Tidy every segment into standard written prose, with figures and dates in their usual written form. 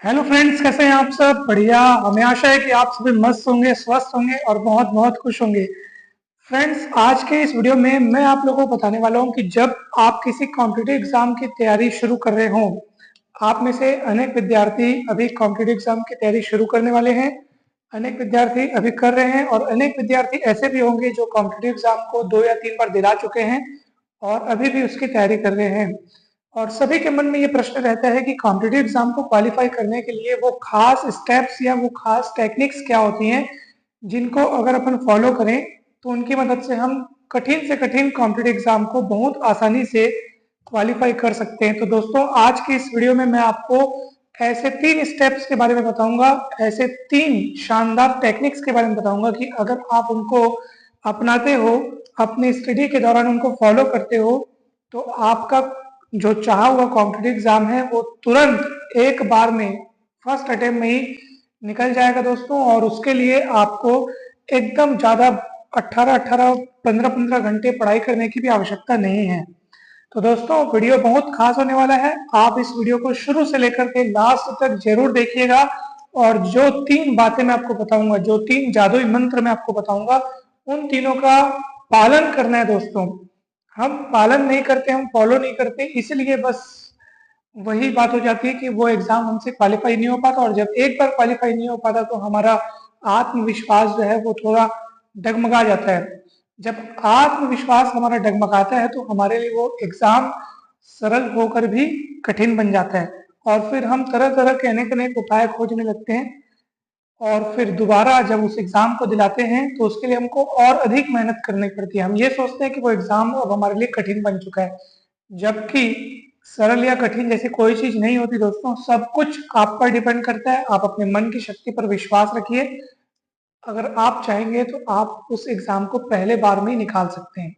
Hello friends, कैसे हैं आप सब? बढ़िया। हमें आशा है कि आप सभी मस्त होंगे, स्वस्थ होंगे और बहुत बहुत खुश होंगे। फ्रेंड्स, आज के इस वीडियो में मैं आप लोगों को बताने वाला हूं कि जब आप किसी कॉम्पिटिटिव एग्जाम की तैयारी शुरू कर रहे हों, आप में से अनेक विद्यार्थी अभी कॉम्पिटिटिव एग्जाम की तैयारी शुरू करने वाले हैं, अनेक विद्यार्थी अभी कर रहे हैं और अनेक विद्यार्थी ऐसे भी होंगे जो कॉम्पिटिटिव एग्जाम को 2 या 3 बार दिला चुके हैं और अभी भी उसकी तैयारी कर रहे हैं। और सभी के मन में ये प्रश्न रहता है कि कॉम्पिटिटिव एग्जाम को क्वालिफाई करने के लिए वो खास स्टेप्स या वो खास टेक्निक्स क्या होती हैं जिनको अगर अपन फॉलो करें तो उनकी मदद से हम कठिन से कठिन कॉम्पिटिटिव एग्जाम को बहुत आसानी से क्वालिफाई कर सकते हैं। तो दोस्तों, आज की इस वीडियो में मैं आपको ऐसे 3 स्टेप्स के बारे में बताऊंगा, ऐसे 3 शानदार टेक्निक्स के बारे में बताऊंगा कि अगर आप उनको अपनाते हो, अपनी स्टडी के दौरान उनको फॉलो करते हो, तो आपका जो चाहा हुआ कॉम्पिटिटिव एग्जाम है वो तुरंत एक बार में फर्स्ट अटेम्प्ट में ही निकल जाएगा दोस्तों। और उसके लिए आपको एकदम ज्यादा 18-18 15-15 घंटे पढ़ाई करने की भी आवश्यकता नहीं है। तो दोस्तों, वीडियो बहुत खास होने वाला है। आप इस वीडियो को शुरू से लेकर के लास्ट तक जरूर देखिएगा और जो 3 बातें मैं आपको बताऊंगा, जो 3 जादुई मंत्र मैं आपको बताऊंगा, उन तीनों का पालन करना है दोस्तों। हम पालन नहीं करते, हम फॉलो नहीं करते, इसलिए बस वही बात हो जाती है कि वो एग्जाम हमसे क्वालिफाई नहीं हो पाता। और जब एक बार क्वालिफाई नहीं हो पाता तो हमारा आत्मविश्वास जो है वो थोड़ा डगमगा जाता है। जब आत्मविश्वास हमारा डगमगाता है तो हमारे लिए वो एग्जाम सरल होकर भी कठिन बन जाता है और फिर हम तरह तरह के अनेक अनेक उपाय खोजने लगते हैं और फिर दोबारा जब उस एग्जाम को दिलाते हैं तो उसके लिए हमको और अधिक मेहनत करनी पड़ती है। हम ये सोचते हैं कि वो एग्जाम अब हमारे लिए कठिन बन चुका है, जबकि सरल या कठिन जैसी कोई चीज नहीं होती दोस्तों। सब कुछ आप पर डिपेंड करता है। आप अपने मन की शक्ति पर विश्वास रखिए। अगर आप चाहेंगे तो आप उस एग्जाम को पहले बार में ही निकाल सकते हैं।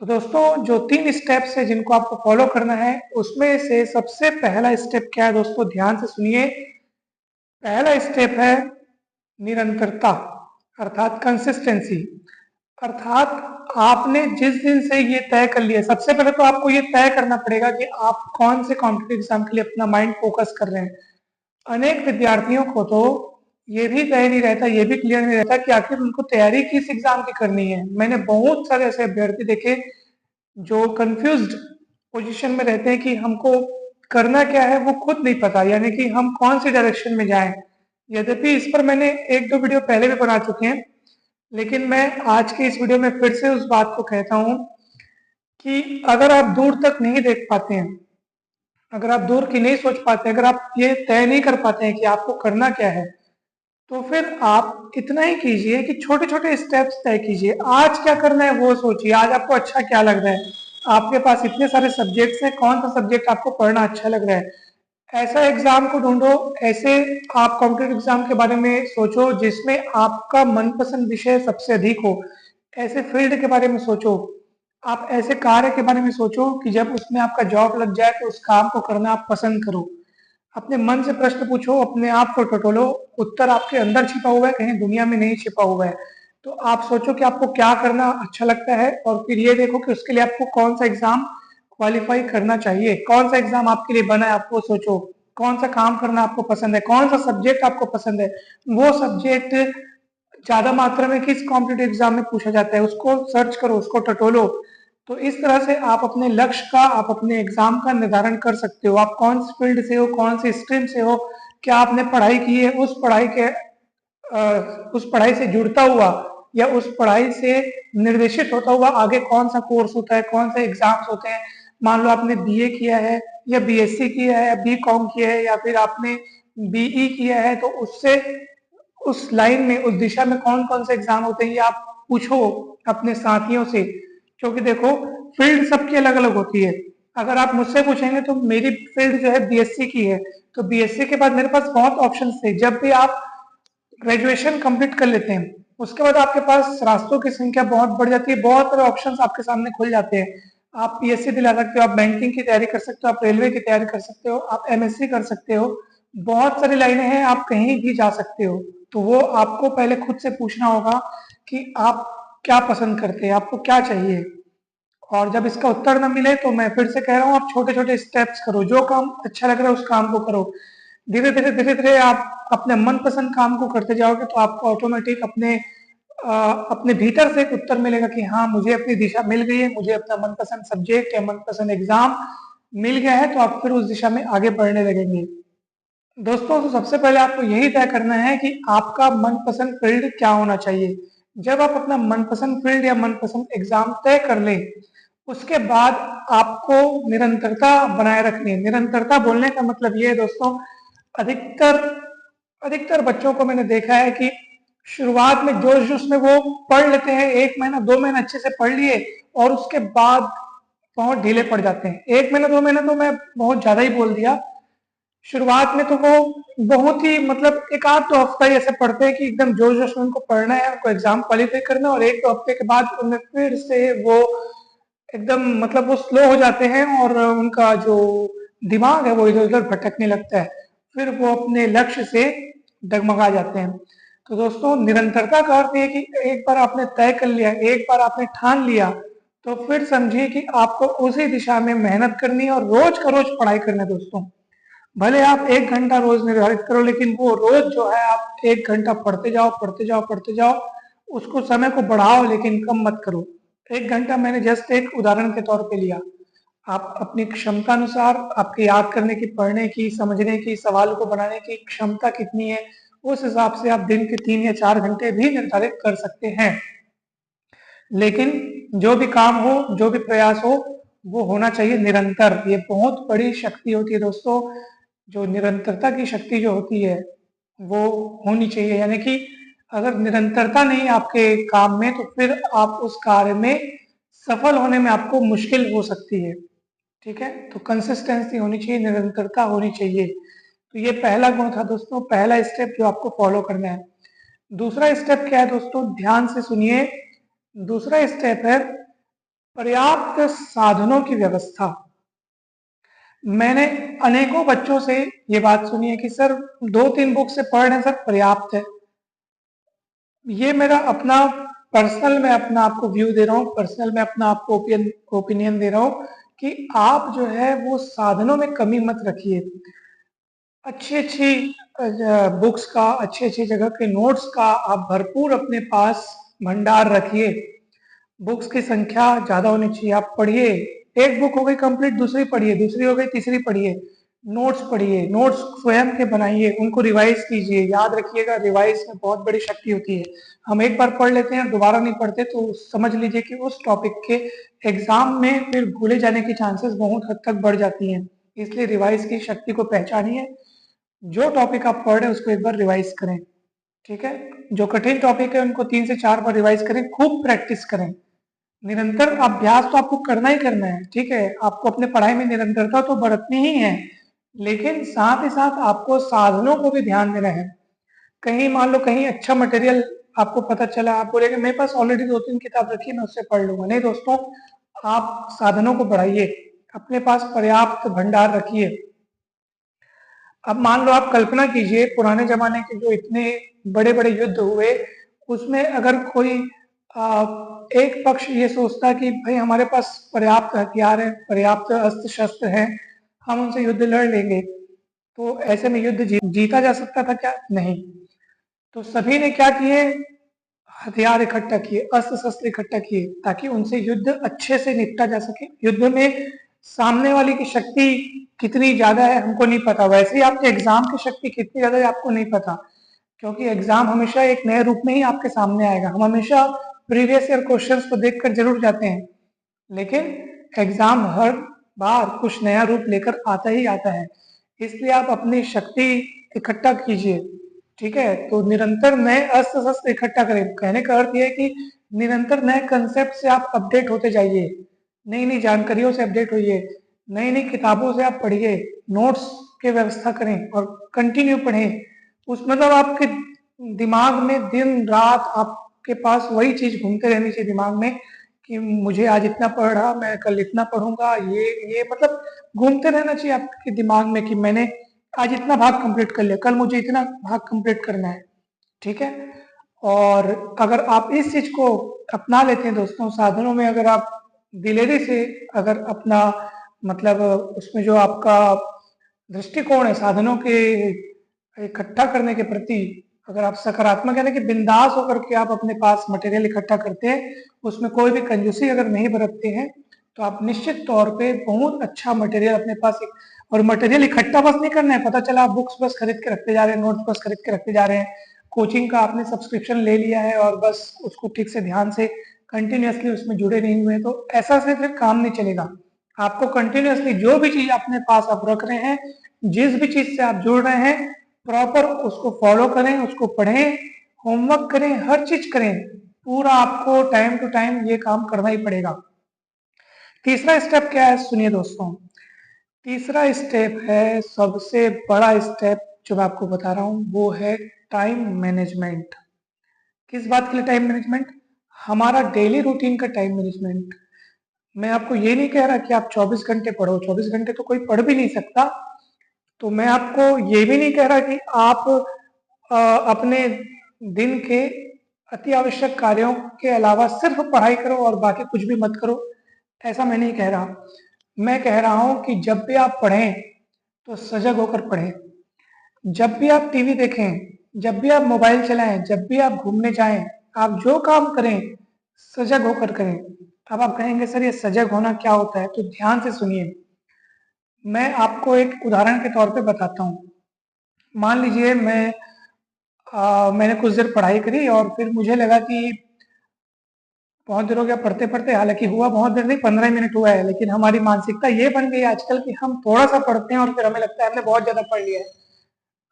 तो दोस्तों, जो 3 स्टेप्स है जिनको आपको फॉलो करना है, उसमें से सबसे पहला स्टेप क्या है दोस्तों? ध्यान से सुनिए। पहला स्टेप है निरंतरता, अर्थात कंसिस्टेंसी। अर्थात आपने जिस दिन से ये तय कर लिया, सबसे पहले तो आपको ये तय करना पड़ेगा कि आप कौन से कॉम्पिटिटिव एग्जाम के लिए अपना माइंड फोकस कर रहे हैं। अनेक विद्यार्थियों को तो ये भी तय नहीं रहता, ये भी क्लियर नहीं रहता कि आखिर उनको तैयारी किस एग्जाम की करनी है। मैंने बहुत सारे ऐसे अभ्यर्थी देखे जो कंफ्यूज्ड पोजीशन में रहते हैं कि हमको करना क्या है वो खुद नहीं पता, यानी कि हम कौन सी डायरेक्शन में जाएं। यद्यपि इस पर मैंने 1-2 वीडियो पहले भी बना चुके हैं, लेकिन मैं आज के इस वीडियो में फिर से उस बात को कहता हूं कि अगर आप दूर तक नहीं देख पाते हैं, अगर आप दूर की नहीं सोच पाते, अगर आप ये तय नहीं कर पाते हैं कि आपको करना क्या है, तो फिर आप इतना ही कीजिए कि छोटे छोटे स्टेप्स तय कीजिए। आज क्या करना है वो सोचिए। आज आपको अच्छा क्या लग रहा है? आपके पास इतने सारे सब्जेक्ट्स हैं, कौन सा सब्जेक्ट आपको पढ़ना अच्छा लग रहा है? ऐसा एग्जाम को ढूंढो, ऐसे आप कॉम्पिटिटिव एग्जाम के बारे में सोचो जिसमें आपका मनपसंद विषय सबसे अधिक हो। ऐसे फील्ड के बारे में सोचो, आप ऐसे कार्य के बारे में सोचो कि जब उसमें आपका जॉब लग जाए तो उस काम को करना आप पसंद करो। अपने मन से प्रश्न पूछो, अपने आप को टटोलो। उत्तर आपके अंदर छिपा हुआ है, कहीं दुनिया में नहीं छिपा हुआ है। तो आप सोचो कि आपको क्या करना अच्छा लगता है और फिर ये देखो कि उसके लिए आपको कौन सा एग्जाम क्वालिफाई करना चाहिए, कौन सा एग्जाम आपके लिए बना है। आपको सोचो कौन सा काम करना आपको पसंद है, कौन सा सब्जेक्ट आपको पसंद है, वो सब्जेक्ट ज्यादा मात्रा में किस कॉम्पिटिटिव एग्जाम में पूछा जाता है, उसको सर्च करो, उसको टटोलो। तो इस तरह से आप अपने लक्ष्य का, आप अपने एग्जाम का निर्धारण कर सकते हो। आप कौन सी फील्ड से हो, कौन सी स्ट्रीम से हो, क्या आपने पढ़ाई की है, उस पढ़ाई से जुड़ता हुआ या उस पढ़ाई से निर्देशित होता हुआ आगे कौन सा कोर्स होता है, कौन से एग्जाम्स होते हैं। मान लो आपने बीए किया है या बीएससी किया है, बीकॉम किया है या फिर आपने बीई किया है, तो उससे उस लाइन में, उस दिशा में कौन कौन से एग्जाम होते हैं ये आप पूछो अपने साथियों से। क्योंकि देखो, फील्ड सबकी अलग अलग होती है। अगर आप मुझसे पूछेंगे तो मेरी फील्ड जो है बीएससी की है, तो बीएससी के बाद मेरे पास बहुत ऑप्शन थे। जब भी आप ग्रेजुएशन कंप्लीट कर लेते हैं उसके बाद आपके पास रास्तों की संख्या बहुत बढ़ जाती है, बहुत सारे ऑप्शंस आपके सामने खुल जाते हैं। आप पीएससी दिला सकते हो, आप बैंकिंग की तैयारी कर सकते हो, आप रेलवे की तैयारी कर सकते हो, आप एमएससी कर सकते हो। बहुत सारी लाइनें हैं, आप कहीं भी जा सकते हो। तो वो आपको पहले खुद से पूछना होगा कि आप क्या पसंद करते हैं, आपको क्या चाहिए। और जब इसका उत्तर न मिले तो मैं फिर से कह रहा हूँ, आप छोटे छोटे स्टेप्स करो, जो काम अच्छा लग रहा है उस काम को करो। धीरे धीरे आप अपने मनपसंद काम को करते जाओगे तो आपको ऑटोमेटिक अपने भीतर से एक उत्तर मिलेगा कि हाँ, मुझे अपनी दिशा मिल गई है, मुझे अपना मनपसंद सब्जेक्ट या मनपसंद एग्जाम मिल गया है, तो आप फिर उस दिशा में आगे बढ़ने लगेंगे। दोस्तों, तो सबसे पहले आपको यही तय करना है कि आपका मनपसंद फील्ड क्या होना चाहिए। जब आप अपना मनपसंद फील्ड या मनपसंद एग्जाम तय कर लें, उसके बाद आपको निरंतरता बनाए रखनी है। निरंतरता बोलने का मतलब ये है दोस्तों, अधिकतर अधिकतर बच्चों को मैंने देखा है कि शुरुआत में जोश जोश में वो पढ़ लेते हैं, 1 महीना 2 महीना अच्छे से पढ़ लिए और उसके बाद बहुत ढीले पड़ जाते हैं। 1 महीना 2 महीना तो मैं बहुत ज्यादा ही बोल दिया। शुरुआत में तो वो बहुत ही मतलब एक आध दो हफ्ता ही ऐसे पढ़ते हैं कि एकदम जोश जोश में उनको पढ़ना है, उनको एग्जाम क्वालिफाई करना है, और 1-2 हफ्ते के बाद उनमें फिर से वो एकदम मतलब वो स्लो हो जाते हैं और उनका जो दिमाग है वो इधर उधर भटकने लगता है, फिर वो अपने लक्ष्य से डगमगा जाते हैं। तो दोस्तों, निरंतरता का अर्थ है कि एक बार आपने तय कर लिया, एक बार आपने ठान लिया, तो फिर समझिए कि आपको उसी दिशा में मेहनत करनी है और रोज का रोज पढ़ाई करना है। दोस्तों, भले आप 1 घंटा रोज निर्धारित करो, लेकिन वो रोज जो है आप 1 घंटा पढ़ते जाओ पढ़ते जाओ पढ़ते जाओ, उसको समय को बढ़ाओ लेकिन कम मत करो। 1 घंटा मैंने जस्ट एक उदाहरण के तौर पे लिया। आप अपनी क्षमता अनुसार, आपके याद करने की, पढ़ने की, समझने की, सवाल को बनाने की क्षमता कितनी है, उस हिसाब से आप दिन के 3 या 4 घंटे भी निर्धारित कर सकते हैं। लेकिन जो भी काम हो, जो भी प्रयास हो, वो होना चाहिए निरंतर। ये बहुत बड़ी शक्ति होती है दोस्तों, जो निरंतरता की शक्ति जो होती है वो होनी चाहिए। यानी कि अगर निरंतरता नहीं आपके काम में, तो फिर आप उस कार्य में सफल होने में आपको मुश्किल हो सकती है। ठीक है, तो कंसिस्टेंसी होनी चाहिए, निरंतरता होनी चाहिए। तो ये पहला गुण था दोस्तों, पहला स्टेप जो आपको फॉलो करना है। दूसरा स्टेप क्या है दोस्तों, ध्यान से सुनिए। दूसरा स्टेप है पर्याप्त साधनों की व्यवस्था। मैंने अनेकों बच्चों से ये बात सुनी है कि सर 2-3 बुक से पढ़ रहे हैं सर, पर्याप्त है। ये मेरा अपना पर्सनल, मैं अपना आपको व्यू दे रहा हूँ, पर्सनल मैं अपना आपको ओपिनियन दे रहा हूँ कि आप जो है वो साधनों में कमी मत रखिए। अच्छी अच्छी बुक्स का, अच्छी अच्छी जगह के नोट्स का आप भरपूर अपने पास भंडार रखिए। बुक्स की संख्या ज्यादा होनी चाहिए, आप पढ़िए। एक बुक हो गई कंप्लीट, दूसरी पढ़िए, दूसरी हो गई तीसरी पढ़िए। नोट्स पढ़िए, नोट्स स्वयं के बनाइए, उनको रिवाइज कीजिए। याद रखिएगा, रिवाइज में बहुत बड़ी शक्ति होती है। हम एक बार पढ़ लेते हैं, दोबारा नहीं पढ़ते, तो समझ लीजिए कि उस टॉपिक के एग्जाम में फिर भूले जाने की चांसेस बहुत हद तक बढ़ जाती हैं। इसलिए रिवाइज की शक्ति को पहचानिए। जो टॉपिक आप पढ़ रहे हैं उसको एक बार रिवाइज करें। ठीक है, जो कठिन टॉपिक है उनको 3 से 4 बार रिवाइज करें, खूब प्रैक्टिस करें। निरंतर अभ्यास तो आपको करना ही करना है। ठीक है, आपको अपने पढ़ाई में निरंतरता तो बरतनी ही है, लेकिन साथ ही साथ आपको साधनों को भी ध्यान देना है। कहीं मान लो कहीं अच्छा मटेरियल आपको पता चला, आप बोलेंगे मेरे पास ऑलरेडी 2-3 किताब रखी है, मैं उससे पढ़ लूंगा। नहीं दोस्तों, आप साधनों को बढ़ाइए, अपने पास पर्याप्त भंडार रखिए। अब मान लो आप कल्पना कीजिए, पुराने जमाने के जो इतने बड़े बड़े युद्ध हुए, उसमें अगर कोई एक पक्ष ये सोचता कि भाई हमारे पास पर्याप्त हथियार है, पर्याप्त अस्त्र शस्त्र हैं, हम उनसे युद्ध लड़ लेंगे, तो ऐसे में युद्ध जीता जा सकता था क्या? नहीं। तो सभी ने क्या किए, हथियार इकट्ठा किए, अस्त्र शस्त्र इकट्ठा किए, ताकि उनसे युद्ध अच्छे से निपटा जा सके। युद्ध में सामने वाले की शक्ति कितनी ज्यादा है हमको नहीं पता, वैसे ही आपके एग्जाम की शक्ति कितनी ज्यादा है आपको नहीं पता, क्योंकि एग्जाम हमेशा एक नए रूप में ही आपके सामने आएगा। हम हमेशा प्रीवियस ईयर क्वेश्चंस को देखकर जरूर जाते हैं, लेकिन एग्जाम हर बार कुछ नया रूप लेकर आता ही आता है। इसलिए आप अपनी शक्ति इकट्ठा कीजिए। ठीक है, तो निरंतर नए अस्त्र शस्त्र इकट्ठा करें। कहने का अर्थ यह है कि निरंतर नए कंसेप्ट से आप अपडेट होते जाइए, नई नई जानकारियों से अपडेट होइए, नई नई किताबों से आप पढ़िए, नोट्स की व्यवस्था करें और कंटिन्यू पढ़ें। उस मतलब आपके दिमाग में दिन रात आपके पास वही चीज घूमते रहनी चाहिए दिमाग में कि मुझे आज इतना पढ़ा, मैं कल इतना पढ़ूंगा। ये मतलब घूमते रहना चाहिए आपके दिमाग में कि मैंने आज इतना भाग कंप्लीट कर लिया, कल मुझे इतना भाग कंप्लीट करना है। ठीक है, और अगर आप इस चीज को अपना लेते हैं दोस्तों, साधनों में अगर आप दिलेरी से अगर अपना मतलब उसमें जो आपका दृष्टिकोण है साधनों के इकट्ठा करने के प्रति, अगर आप सकारात्मक यानी कि बिंदास होकर के आप अपने पास मटेरियल इकट्ठा करते हैं, उसमें कोई भी कंजूसी अगर नहीं बरतते हैं, तो आप निश्चित तौर पे बहुत अच्छा मटेरियल अपने पास और मटेरियल इकट्ठा बस नहीं करना है, पता चला आप बुक्स बस खरीद के रखते जा रहे हैं, नोट्स बस खरीद के रखते जा रहे हैं, कोचिंग का आपने सब्सक्रिप्शन ले लिया है और बस उसको ठीक से ध्यान से कंटिन्यूअसली उसमें जुड़े नहीं हुए, तो ऐसा से फिर काम नहीं चलेगा। आपको कंटिन्यूअसली जो भी चीज अपने पास आप रख रहे हैं, जिस भी चीज से आप जुड़ रहे हैं, प्रॉपर उसको फॉलो करें, उसको पढ़ें, होमवर्क करें, हर चीज करें, पूरा आपको टाइम टू टाइम ये काम करना ही पड़ेगा। तीसरा स्टेप क्या है सुनिए दोस्तों, तीसरा स्टेप है सबसे बड़ा स्टेप जो मैं आपको बता रहा हूं, वो है टाइम मैनेजमेंट। किस बात के लिए टाइम मैनेजमेंट? हमारा डेली रूटीन का टाइम मैनेजमेंट। मैं आपको ये नहीं कह रहा कि आप 24 घंटे पढ़ो, 24 घंटे तो कोई पढ़ भी नहीं सकता। तो मैं आपको ये भी नहीं कह रहा कि आप अपने दिन के अति आवश्यक कार्यों के अलावा सिर्फ पढ़ाई करो और बाकी कुछ भी मत करो, ऐसा मैं नहीं कह रहा। मैं कह रहा हूं कि जब भी आप पढ़ें तो सजग होकर पढ़ें। जब भी आप टीवी देखें, जब भी आप मोबाइल चलाएं, जब भी आप घूमने जाएं, आप जो काम करें सजग होकर करें। अब आप कहेंगे सर ये सजग होना क्या होता है, तो ध्यान से सुनिए। मैं आपको एक उदाहरण के तौर पे बताता हूँ। मान लीजिए मैंने कुछ देर पढ़ाई करी और फिर मुझे लगा कि बहुत देर हो गया पढ़ते पढ़ते, हालांकि हुआ बहुत देर नहीं, 15 मिनट हुआ है, लेकिन हमारी मानसिकता ये बन गई आजकल कि हम थोड़ा सा पढ़ते हैं और फिर हमें लगता है हमने बहुत ज्यादा पढ़ लिया है।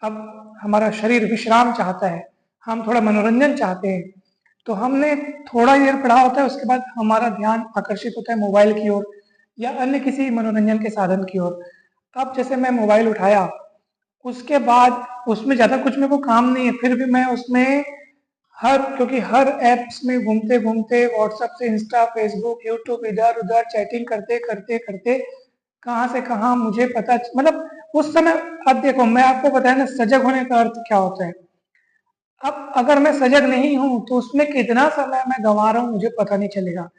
अब हमारा शरीर विश्राम चाहता है, हम थोड़ा मनोरंजन चाहते हैं, तो हमने थोड़ा देर पढ़ा होता है, उसके बाद हमारा ध्यान आकर्षित होता है मोबाइल की ओर या अन्य किसी मनोरंजन के साधन की ओर। अब जैसे मैं मोबाइल उठाया, उसके बाद उसमें ज्यादा कुछ मेरे को काम नहीं है, फिर भी मैं उसमें क्योंकि हर एप्स में घूमते घूमते व्हाट्सएप से इंस्टा, फेसबुक, यूट्यूब, इधर उधर चैटिंग करते करते करते कहाँ से कहाँ मुझे मतलब उस समय। अब देखो मैं आपको बताया ना सजग होने का अर्थ क्या होता है। अब अगर मैं सजग नहीं हूं तो उसमें कितना समय मैं गंवा रहा हूं मुझे पता नहीं चलेगा।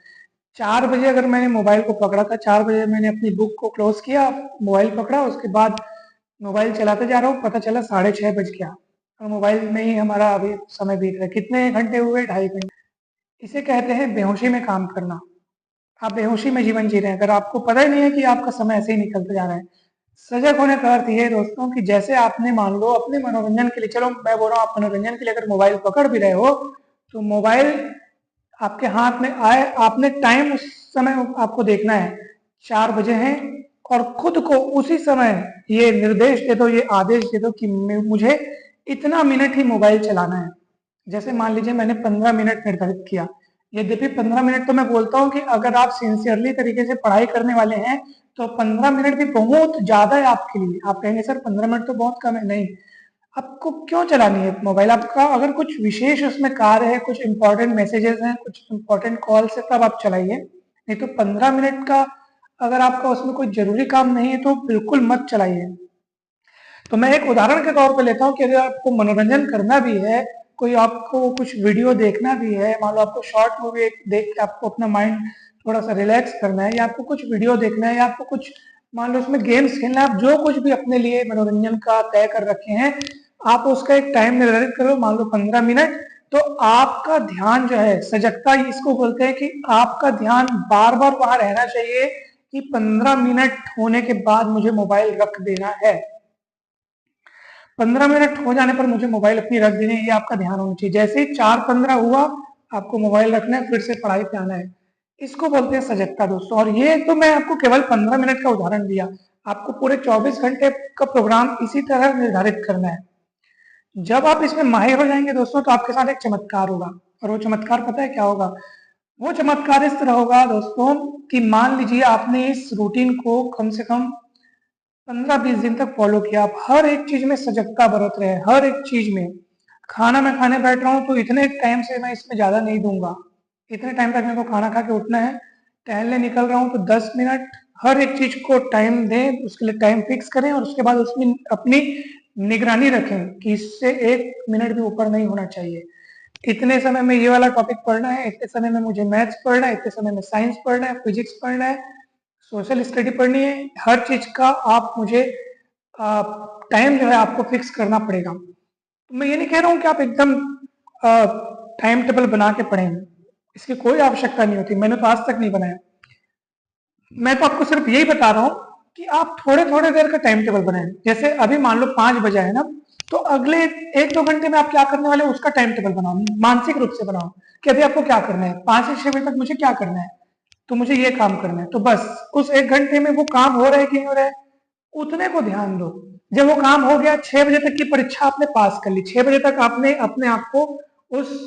4 बजे अगर मैंने मोबाइल को पकड़ा था, 4 बजे मैंने अपनी बुक को क्लोज किया, मोबाइल पकड़ा, उसके बाद मोबाइल चलाते जा रहा हूँ, पता चला 6:30 बज गया और मोबाइल में ही हमारा अभी समय बीत रहा है। कितने घंटे हुए? 2.5 घंटे। इसे कहते हैं बेहोशी में काम करना। आप बेहोशी में जीवन जी रहे हैं, अगर आपको पता ही नहीं है कि आपका समय ऐसे ही निकलता जा रहा है। सजग होने का अर्थ ये है दोस्तों कि जैसे आपने मान लो अपने मनोरंजन के लिए, चलो मैं बोल रहा हूँ आप मनोरंजन के लिए अगर मोबाइल पकड़ भी रहे हो, तो मोबाइल आपके हाथ में आए, आपने टाइम उस समय आपको देखना है 4 बजे हैं, और खुद को उसी समय ये निर्देश दे दो, ये आदेश दे दो कि मुझे इतना मिनट ही मोबाइल चलाना है। जैसे मान लीजिए मैंने 15 मिनट निर्धारित किया। यद्यपि 15 मिनट तो मैं बोलता हूँ कि अगर आप सिंसियरली तरीके से पढ़ाई करने वाले हैं तो 15 मिनट भी बहुत ज्यादा है आपके लिए। आप कहेंगे सर 15 मिनट तो बहुत कम है। नहीं, आपको क्यों चलानी है मोबाइल? आपका अगर कुछ विशेष उसमें कार्य है, कुछ इंपॉर्टेंट मैसेजेस हैं, कुछ इंपॉर्टेंट कॉल्स है, तब आप चलाइए। नहीं तो 15 मिनट का अगर आपका उसमें कोई जरूरी काम नहीं है तो बिल्कुल मत चलाइए। तो मैं एक उदाहरण के तौर पे लेता हूँ कि अगर आपको मनोरंजन करना भी है, कोई आपको कुछ वीडियो देखना भी है, मान लो आपको शॉर्ट मूवी देख के आपको अपना माइंड थोड़ा सा रिलैक्स करना है, या आपको कुछ वीडियो देखना है, या आपको कुछ मान लो उसमें गेम्स खेलना है, आप जो कुछ भी अपने लिए मनोरंजन का तय कर रखे हैं, आप उसका एक टाइम निर्धारित करो, मान लो 15 मिनट। तो आपका ध्यान जो है, सजगता इसको बोलते हैं कि आपका ध्यान बार बार वहां रहना चाहिए कि 15 मिनट होने के बाद मुझे मोबाइल रख देना है। 15 मिनट हो जाने पर मुझे मोबाइल अपनी रख देनी है, ये आपका ध्यान होना चाहिए। जैसे ही 4:15 हुआ, आपको मोबाइल रखना है, फिर से पढ़ाई पे आना है। इसको बोलते हैं सजगता दोस्तों। और ये तो मैं आपको केवल 15 मिनट का उदाहरण दिया, आपको पूरे 24 घंटे का प्रोग्राम इसी तरह निर्धारित करना है। जब आप इसमें माहिर हो जाएंगे दोस्तों, तो आपके साथ एक चमत्कार होगा। और वो चमत्कार पता है क्या होगा? वो चमत्कार इस तरह होगा दोस्तों कि मान लीजिए आपने इस रूटीन को कम से कम 15-20 दिन तक फॉलो किया, आप हर एक चीज में सजगता बरत रहे हैं, हर एक चीज में। खाना मैं खाने बैठ रहा हूँ तो इतने टाइम से मैं इसमें ज्यादा नहीं दूंगा, इतने टाइम तक मेरे को खाना खा के उठना है। टहलने निकल रहा हूँ तो 10 मिनट, हर एक चीज को टाइम दें, उसके लिए टाइम फिक्स करें और उसके बाद उसमें अपनी निगरानी रखें कि इससे 1 मिनट भी ऊपर नहीं होना चाहिए। इतने समय में ये वाला टॉपिक पढ़ना है, इतने समय में मुझे मैथ्स पढ़ना है, इतने समय में साइंस पढ़ना है, फिजिक्स पढ़ना है, सोशल स्टडी पढ़नी है। हर चीज का आप मुझे टाइम जो है आपको फिक्स करना पड़ेगा। तो मैं ये नहीं कह रहा हूँ कि आप एकदम टाइम टेबल बना के पढ़ें, इसकी कोई आवश्यकता नहीं होती, मैंने तो आज तक नहीं बनाया। मैं तो आपको सिर्फ यही बता रहा हूँ कि आप थोड़े थोड़े देर का टाइम टेबल बनाएं। जैसे अभी मान लो 5 बजे है ना, तो अगले 1-2 घंटे में आप क्या करने वाले उसका टाइम टेबल बनाओ, मानसिक रूप से बनाओ कि अभी आपको क्या करना है, 5 से 6 बजे तक मुझे क्या करना है, तो मुझे ये काम करना है। तो बस उस 1 घंटे में वो काम हो रहा है कि नहीं हो रहा है, उतने को ध्यान दो। जब वो काम हो गया, 6 बजे तक की परीक्षा आपने पास कर ली, 6 बजे तक आपने अपने आप को उस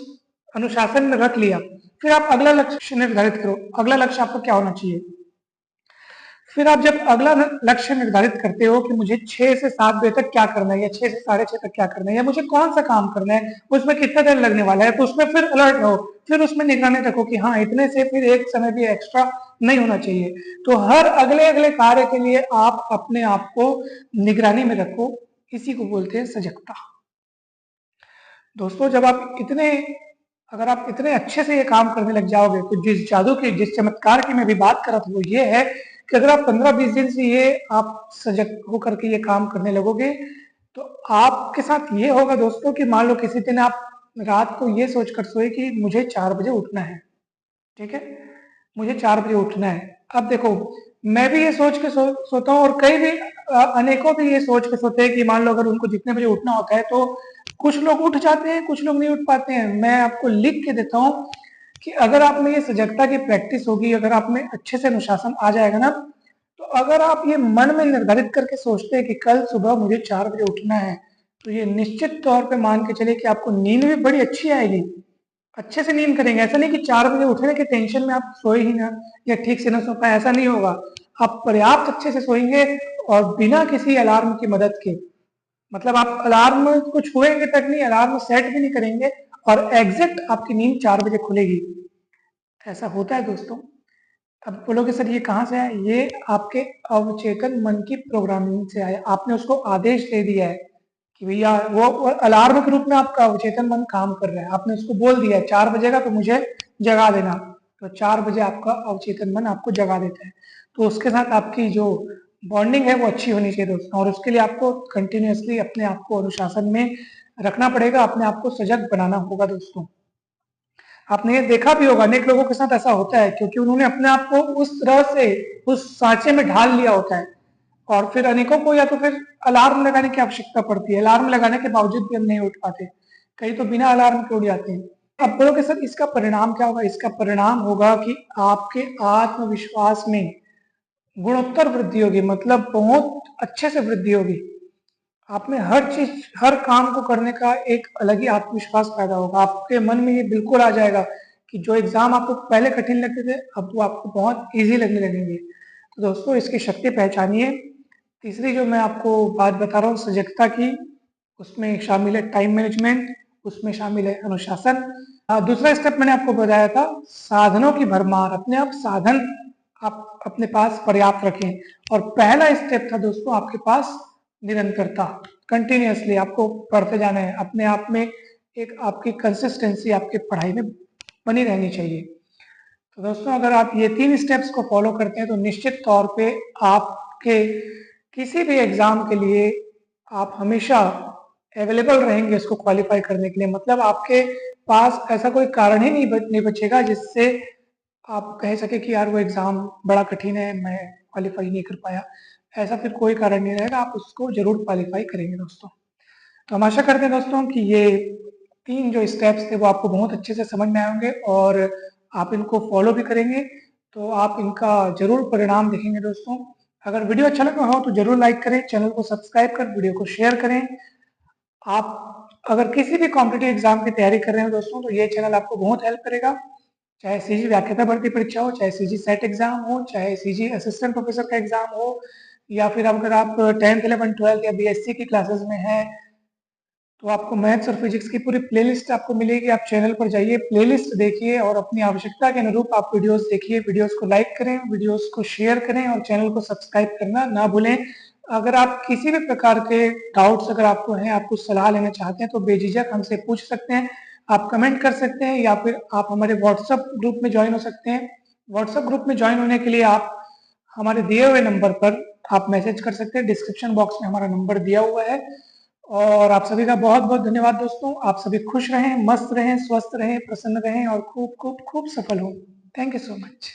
अनुशासन में रख लिया, फिर आप अगला लक्ष्य निर्धारित करो। अगला लक्ष्य आपका क्या होना चाहिए। फिर आप जब अगला लक्ष्य निर्धारित करते हो कि मुझे 6 से 7 बजे तक क्या करना है, या 6 से 6:30 तक क्या करना है, या मुझे कौन सा काम करना है, उसमें कितना देर लगने वाला है, तो उसमें फिर अलर्ट रहो, फिर उसमें निगरानी रखो कि हाँ इतने से फिर एक समय भी एक्स्ट्रा नहीं होना चाहिए। तो हर अगले अगले कार्य के लिए आप अपने आप को निगरानी में रखो, इसी को बोलते हैं सजगता। दोस्तों जब आप अगर आप इतने अच्छे से ये काम करने लग जाओगे, तो जिस जादू की, जिस चमत्कार की मैं भी बात कर रहा था, वो ये है कि अगर आप 15-20 दिन से ये आप सजग होकर के ये काम करने लगोगे, तो आपके साथ ये होगा दोस्तों कि मान लो किसी दिन आप रात को ये सोचकर सोए कि मुझे 4 बजे उठना है, ठीक है, मुझे 4 बजे उठना है। अब देखो, मैं भी ये सोच के सोता हूँ, और कई भी अनेकों भी ये सोच के सोते हैं कि मान लो अगर उनको जितने बजे उठना होता है, तो कुछ लोग उठ जाते हैं, कुछ लोग नहीं उठ पाते हैं। मैं आपको लिख के देता हूँ कि अगर आप में ये सजगता की प्रैक्टिस होगी, अगर आप में अच्छे से अनुशासन आ जाएगा ना, तो अगर आप ये मन में निर्धारित करके सोचते हैं कि कल सुबह मुझे 4 बजे उठना है, तो ये निश्चित तौर पे मान के चले कि आपको नींद भी बड़ी अच्छी आएगी, अच्छे से नींद करेंगे। ऐसा नहीं कि 4 बजे उठने के टेंशन में आप सोए ही ना, या ठीक से ना सो पाए, ऐसा नहीं होगा। आप पर्याप्त अच्छे से सोएंगे, और बिना किसी अलार्म की मदद के, मतलब आप अलार्म को छुएंगे तक नहीं, अलार्म सेट भी नहीं करेंगे, और एग्जैक्ट आपकी नींद 4 बजे खुलेगी। ऐसा होता है दोस्तों। अब बोलोगे सर ये कहाँ से आया, ये आपके अवचेतन मन की प्रोग्रामिंग से आया। आपने उसको आदेश दे दिया है कि भैया, वो अलार्म के रूप में आपका अवचेतन मन काम कर रहा है, आपने उसको बोल दिया है 4 बजे का तो मुझे जगा देना, तो 4 बजे आपका अवचेतन मन आपको जगा देता है। तो उसके साथ आपकी जो बॉन्डिंग है वो अच्छी होनी चाहिए दोस्तों, और उसके लिए आपको कंटिन्यूअसली अपने आप को अनुशासन में रखना पड़ेगा, अपने आप को सजग बनाना होगा दोस्तों। आपने ये देखा भी होगा, अनेक लोगों के साथ ऐसा होता है, क्योंकि उन्होंने अपने आप को उस तरह से उस सांचे में ढाल लिया होता है, और फिर अनेकों को या तो फिर अलार्म लगाने की आवश्यकता पड़ती है, अलार्म लगाने के बावजूद भी हम नहीं उठ पाते, कई तो बिना अलार्म के उठ जाते हैं। अब बोलोगे सर इसका परिणाम क्या होगा, इसका परिणाम होगा कि आपके आत्मविश्वास में गुणोत्तर वृद्धि होगी, मतलब बहुत अच्छे से वृद्धि होगी। आप में हर चीज, हर काम को करने का एक अलग ही आत्मविश्वास पैदा होगा, आपके मन में ये बिल्कुल आ जाएगा कि जो एग्जाम आपको पहले कठिन लगते थे, अब वो आपको बहुत इजी लगने लगेंगे। तो दोस्तों इसकी शक्ति पहचानिए। तीसरी जो मैं आपको बात बता रहा हूँ सजगता की, उसमें शामिल है टाइम मैनेजमेंट, उसमें शामिल है अनुशासन। दूसरा स्टेप मैंने आपको बताया था साधनों की भरमार, अपने आप साधन आप अपने पास पर्याप्त रखें। और पहला स्टेप था दोस्तों आपके पास निरंतरता, कंटिन्यूअसली आपको पढ़ते जाना है, अपने आप में एक आपकी कंसिस्टेंसी आपकी पढ़ाई में बनी रहनी चाहिए। तो दोस्तों अगर आप ये 3 स्टेप्स को फॉलो करते हैं, तो निश्चित तौर पे आपके किसी भी एग्जाम के लिए आप हमेशा अवेलेबल रहेंगे उसको क्वालिफाई करने के लिए। मतलब आपके पास ऐसा कोई कारण ही नहीं बचेगा जिससे आप कह सके कि यार वो एग्जाम बड़ा कठिन है, मैं क्वालिफाई नहीं कर पाया। ऐसा फिर कोई कारण नहीं रहेगा, आप उसको जरूर क्वालिफाई करेंगे दोस्तों। तो हम आशा करते हैं दोस्तों कि ये 3 जो स्टेप्स थे वो आपको बहुत अच्छे से समझ में आए होंगे, और आप इनको फॉलो भी करेंगे तो आप इनका जरूर परिणाम देखेंगे दोस्तों। अगर वीडियो अच्छा लगा हो तो जरूर लाइक करें, चैनल को सब्सक्राइब कर वीडियो को शेयर करें। आप अगर किसी भी कॉम्पिटिटिव एग्जाम की तैयारी कर रहे हो दोस्तों, तो ये चैनल आपको बहुत हेल्प करेगा, चाहे सीजी व्याख्याता भर्ती परीक्षा हो, चाहे सीजी सेट एग्जाम हो, चाहे सीजी असिस्टेंट प्रोफेसर का एग्जाम हो, या फिर अगर आप 10th 11th 12th या बीएससी की क्लासेस में हैं, तो आपको मैथ्स और फिजिक्स की पूरी प्लेलिस्ट आपको मिलेगी। आप चैनल पर जाइए, प्लेलिस्ट देखिए, और अपनी आवश्यकता के अनुरूप आप वीडियोस देखिए। वीडियोस को लाइक करें, वीडियोस को शेयर करें, और चैनल को सब्सक्राइब करना ना भूलें। अगर आप किसी भी प्रकार के डाउट्स अगर आपको हैं, आप कुछ सलाह लेना चाहते हैं, तो बेझिझक हमसे पूछ सकते हैं, आप कमेंट कर सकते हैं, या फिर आप हमारे व्हाट्सएप ग्रुप में ज्वाइन हो सकते हैं। व्हाट्सएप ग्रुप में ज्वाइन होने के लिए आप हमारे दिए हुए नंबर पर आप मैसेज कर सकते हैं, डिस्क्रिप्शन बॉक्स में हमारा नंबर दिया हुआ है। और आप सभी का बहुत बहुत धन्यवाद दोस्तों। आप सभी खुश रहें, मस्त रहें, स्वस्थ रहें, प्रसन्न रहें और खूब खूब खूब सफल हों। Thank you so much.